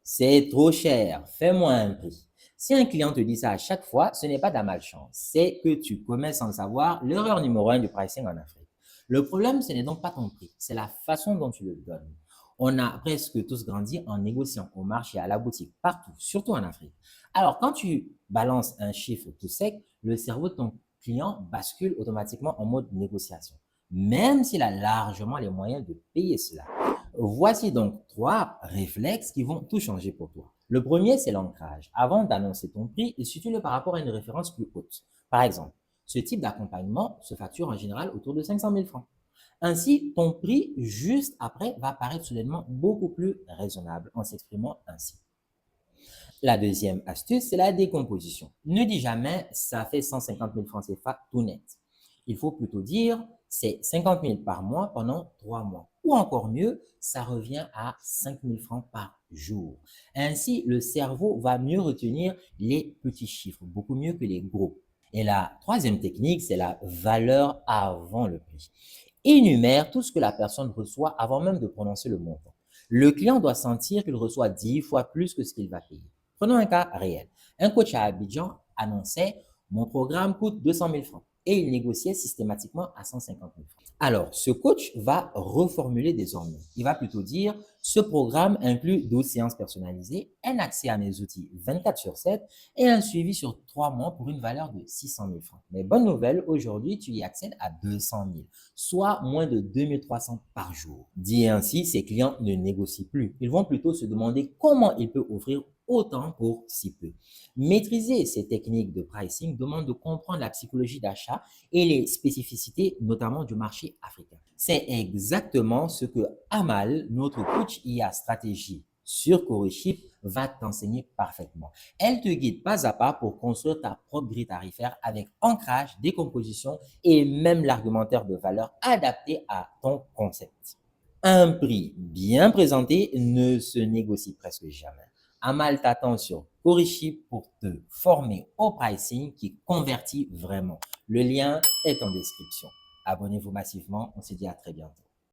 C'est trop cher, fais-moi un prix. Si un client te dit ça à chaque fois, ce n'est pas de la malchance, c'est que tu commets sans le savoir l'erreur numéro un du pricing en Afrique. Le problème, ce n'est donc pas ton prix, c'est la façon dont tu le donnes. On a presque tous grandi en négociant au marché, à la boutique, partout, surtout en Afrique. Alors, quand tu balances un chiffre tout sec, le cerveau de ton client bascule automatiquement en mode négociation, même s'il a largement les moyens de payer cela. Voici donc trois réflexes qui vont tout changer pour toi. Le premier, c'est l'ancrage. Avant d'annoncer ton prix, situe-le par rapport à une référence plus haute. Par exemple, ce type d'accompagnement se facture en général autour de 500 000 francs. Ainsi, ton prix juste après va paraître soudainement beaucoup plus raisonnable en s'exprimant ainsi. La deuxième astuce, c'est la décomposition. Ne dis jamais ça fait 150 000 francs CFA tout net. Il faut plutôt dire c'est 50 000 par mois pendant 3 mois. Ou encore mieux, ça revient à 5 000 francs par jour. Ainsi, le cerveau va mieux retenir les petits chiffres, beaucoup mieux que les gros. Et la troisième technique, c'est la valeur avant le prix. Énumère tout ce que la personne reçoit avant même de prononcer le montant. Le client doit sentir qu'il reçoit 10 fois plus que ce qu'il va payer. Prenons un cas réel. Un coach à Abidjan annonçait mon programme coûte 200 000 francs et il négociait systématiquement à 150 000 francs. Alors, ce coach va reformuler désormais. Il va plutôt dire ce programme inclut 12 séances personnalisées, un accès à mes outils 24 sur 7 et un suivi sur 3 mois pour une valeur de 600 000 francs. Mais bonne nouvelle, aujourd'hui, tu y accèdes à 200 000, soit moins de 2300 par jour. Dit ainsi, ces clients ne négocient plus. Ils vont plutôt se demander comment ils peuvent offrir autant pour si peu. Maîtriser ces techniques de pricing demande de comprendre la psychologie d'achat et les spécificités notamment du marché africain. C'est exactement ce que Amal, notre coach IA stratégie sur Coriship, va t'enseigner parfaitement. Elle te guide pas à pas pour construire ta propre grille tarifaire avec ancrage, décomposition et même l'argumentaire de valeur adapté à ton concept. Un prix bien présenté ne se négocie presque jamais. Amal t'attend sur Coriship pour te former au pricing qui convertit vraiment. Le lien est en description. Abonnez-vous massivement. On se dit à très bientôt.